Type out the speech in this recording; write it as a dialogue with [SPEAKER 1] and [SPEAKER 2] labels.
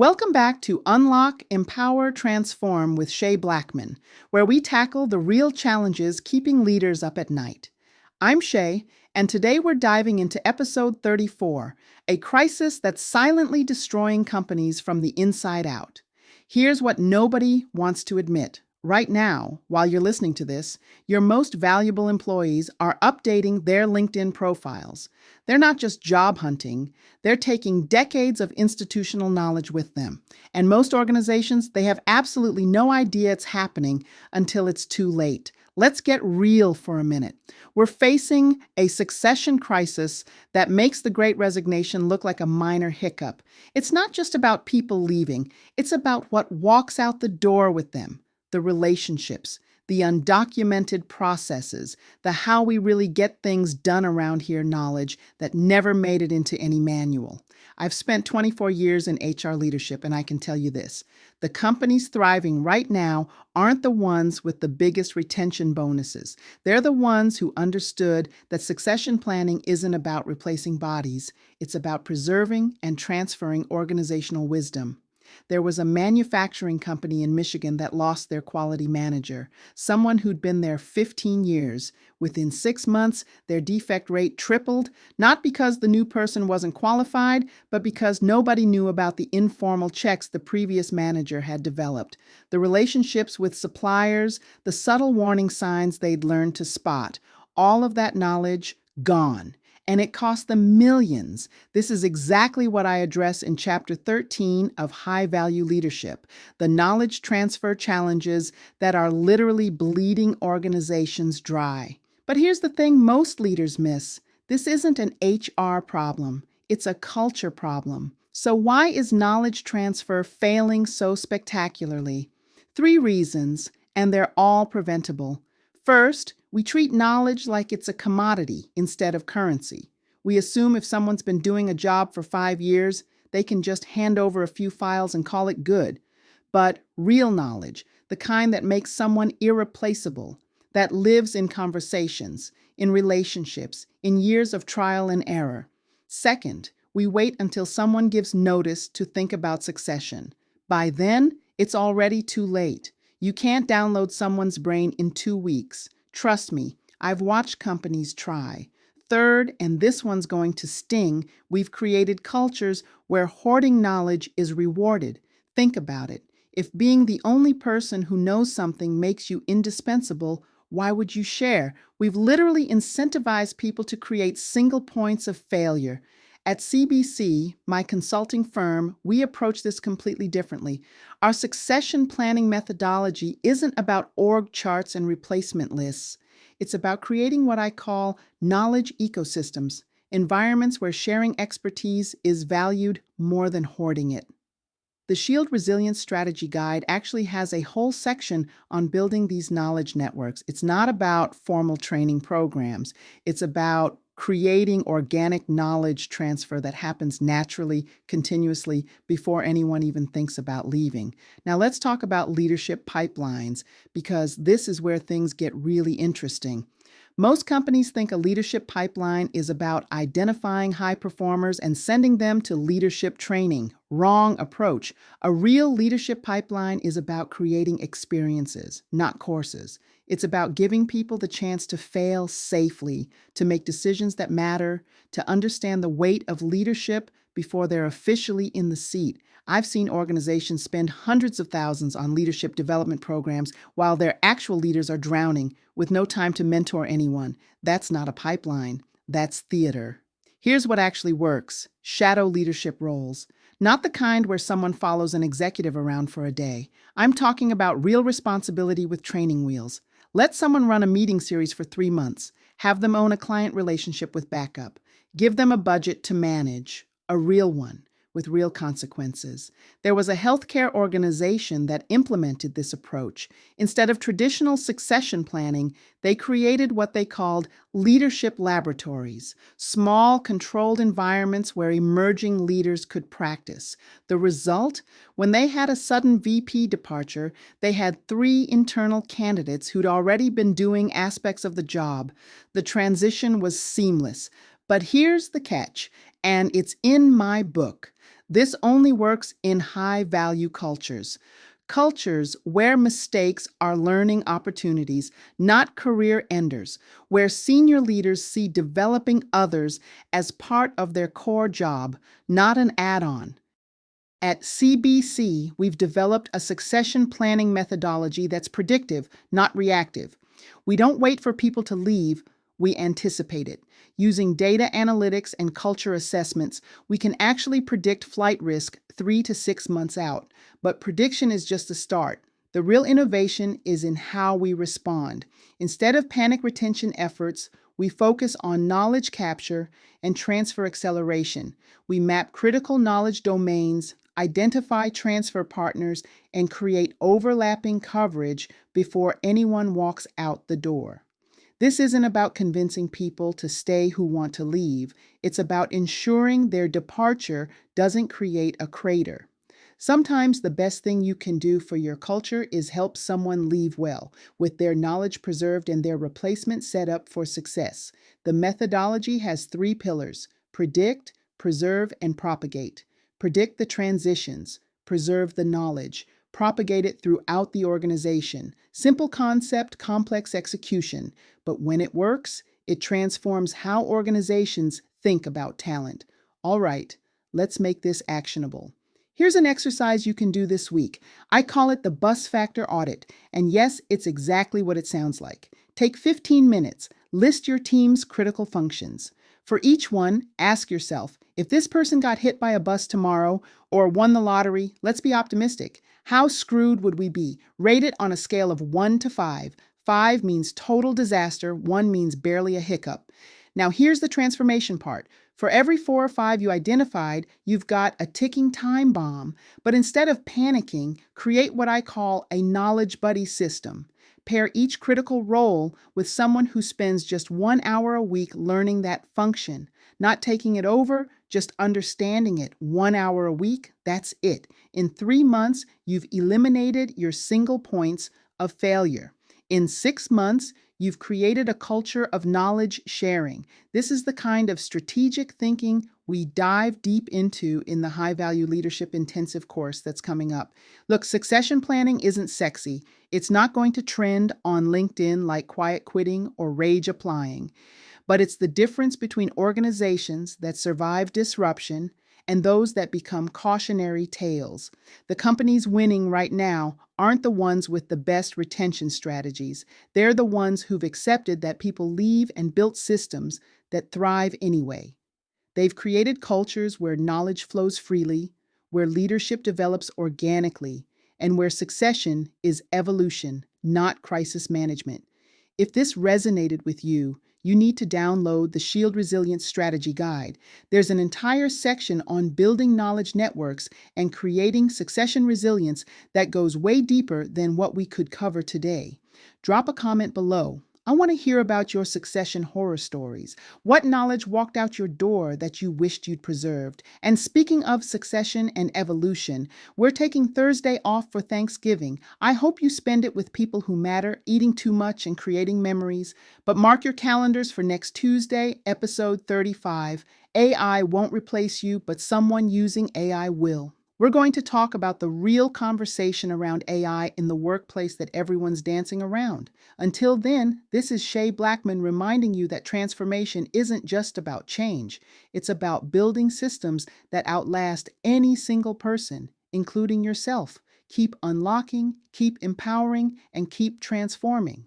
[SPEAKER 1] Welcome back to Unlock, Empower, Transform with Shay Blackman, where we tackle the real challenges keeping leaders up at night. I'm Shay, and today we're diving into episode 34, a crisis that's silently destroying companies from the inside out. Here's what nobody wants to admit. Right now, while you're listening to this, your most valuable employees are updating their LinkedIn profiles. They're not just job hunting, they're taking decades of institutional knowledge with them. And most organizations, they have absolutely no idea it's happening until it's too late. Let's get real for a minute. We're facing a succession crisis that makes the Great Resignation look like a minor hiccup. It's not just about people leaving, it's about what walks out the door with them. The relationships, the undocumented processes, the how we really get things done around here knowledge that never made it into any manual. I've spent 24 years in HR leadership, and I can tell you this. The companies thriving right now aren't the ones with the biggest retention bonuses. They're the ones who understood that succession planning isn't about replacing bodies. It's about preserving and transferring organizational wisdom. There was a manufacturing company in Michigan that lost their quality manager, someone who'd been there 15 years. Within 6 months, their defect rate tripled, not because the new person wasn't qualified, but because nobody knew about the informal checks the previous manager had developed, the relationships with suppliers, the subtle warning signs they'd learned to spot. All of that knowledge gone. And it cost them millions. This is exactly what I address in Chapter 13 of High Value Leadership, the knowledge transfer challenges that are literally bleeding organizations dry. But here's the thing most leaders miss. This isn't an HR problem. It's a culture problem. So why is knowledge transfer failing so spectacularly? 3 reasons, and they're all preventable. First, we treat knowledge like it's a commodity instead of currency. We assume if someone's been doing a job for 5 years, they can just hand over a few files and call it good. But real knowledge, the kind that makes someone irreplaceable, that lives in conversations, in relationships, in years of trial and error. Second, we wait until someone gives notice to think about succession. By then, it's already too late. You can't download someone's brain in 2 weeks. Trust me, I've watched companies try. Third, and this one's going to sting, we've created cultures where hoarding knowledge is rewarded. Think about it. If being the only person who knows something makes you indispensable, why would you share? We've literally incentivized people to create single points of failure. At CBC, my consulting firm, we approach this completely differently. Our succession planning methodology isn't about org charts and replacement lists. It's about creating what I call knowledge ecosystems, environments where sharing expertise is valued more than hoarding it. The Shield Resilience Strategy Guide actually has a whole section on building these knowledge networks. It's not about formal training programs. It's about creating organic knowledge transfer that happens naturally, continuously, before anyone even thinks about leaving. Now let's talk about leadership pipelines, because this is where things get really interesting. Most companies think a leadership pipeline is about identifying high performers and sending them to leadership training. Wrong approach. A real leadership pipeline is about creating experiences, not courses. It's about giving people the chance to fail safely, to make decisions that matter, to understand the weight of leadership before they're officially in the seat. I've seen organizations spend hundreds of thousands on leadership development programs while their actual leaders are drowning with no time to mentor anyone. That's not a pipeline. That's theater. Here's what actually works. Shadow leadership roles. Not the kind where someone follows an executive around for a day. I'm talking about real responsibility with training wheels. Let someone run a meeting series for 3 months. Have them own a client relationship with backup. Give them a budget to manage, a real one, with real consequences. There was a healthcare organization that implemented this approach. Instead of traditional succession planning, they created what they called leadership laboratories, small, controlled environments where emerging leaders could practice. The result? When they had a sudden VP departure, they had 3 internal candidates who'd already been doing aspects of the job. The transition was seamless. But here's the catch, and it's in my book. This only works in high-value cultures. Cultures where mistakes are learning opportunities, not career enders, where senior leaders see developing others as part of their core job, not an add-on. At CBC, we've developed a succession planning methodology that's predictive, not reactive. We don't wait for people to leave, we anticipate it. Using data analytics and culture assessments, we can actually predict flight risk 3 to 6 months out. But prediction is just a start. The real innovation is in how we respond. Instead of panic retention efforts, we focus on knowledge capture and transfer acceleration. We map critical knowledge domains, identify transfer partners, and create overlapping coverage before anyone walks out the door. This isn't about convincing people to stay who want to leave. It's about ensuring their departure doesn't create a crater. Sometimes the best thing you can do for your culture is help someone leave well, with their knowledge preserved and their replacement set up for success. The methodology has 3 pillars: predict, preserve, and propagate. Predict the transitions, preserve the knowledge, propagate it throughout the organization. Simple concept, complex execution. But when it works, it transforms how organizations think about talent. All right, let's make this actionable. Here's an exercise you can do this week. I call it the bus factor audit. And yes, it's exactly what it sounds like. Take 15 minutes. List your team's critical functions. For each one, ask yourself, if this person got hit by a bus tomorrow or won the lottery, let's be optimistic. How screwed would we be? Rate it on a scale of 1 to 5. 5 means total disaster, 1 means barely a hiccup. Now here's the transformation part. For every 4 or 5 you identified, you've got a ticking time bomb. But instead of panicking, create what I call a knowledge buddy system. Pair each critical role with someone who spends just 1 hour a week learning that function. Not taking it over, just understanding it. 1 hour a week, that's it. In 3 months, you've eliminated your single points of failure. In 6 months, you've created a culture of knowledge sharing. This is the kind of strategic thinking we dive deep into in the High Value Leadership Intensive course that's coming up. Look, succession planning isn't sexy. It's not going to trend on LinkedIn like quiet quitting or rage applying. But it's the difference between organizations that survive disruption and those that become cautionary tales. The companies winning right now aren't the ones with the best retention strategies. They're the ones who've accepted that people leave and built systems that thrive anyway. They've created cultures where knowledge flows freely, where leadership develops organically, and where succession is evolution, not crisis management. If this resonated with you, you need to download the Shield Resilience Strategy Guide. There's an entire section on building knowledge networks and creating succession resilience that goes way deeper than what we could cover today. Drop a comment below. I want to hear about your succession horror stories. What knowledge walked out your door that you wished you'd preserved? And speaking of succession and evolution, we're taking Thursday off for Thanksgiving. I hope you spend it with people who matter, eating too much and creating memories. But mark your calendars for next Tuesday, episode 35. AI won't replace you, but someone using AI will. We're going to talk about the real conversation around AI in the workplace that everyone's dancing around. Until then, this is Shay Blackman reminding you that transformation isn't just about change. It's about building systems that outlast any single person, including yourself. Keep unlocking, keep empowering, and keep transforming.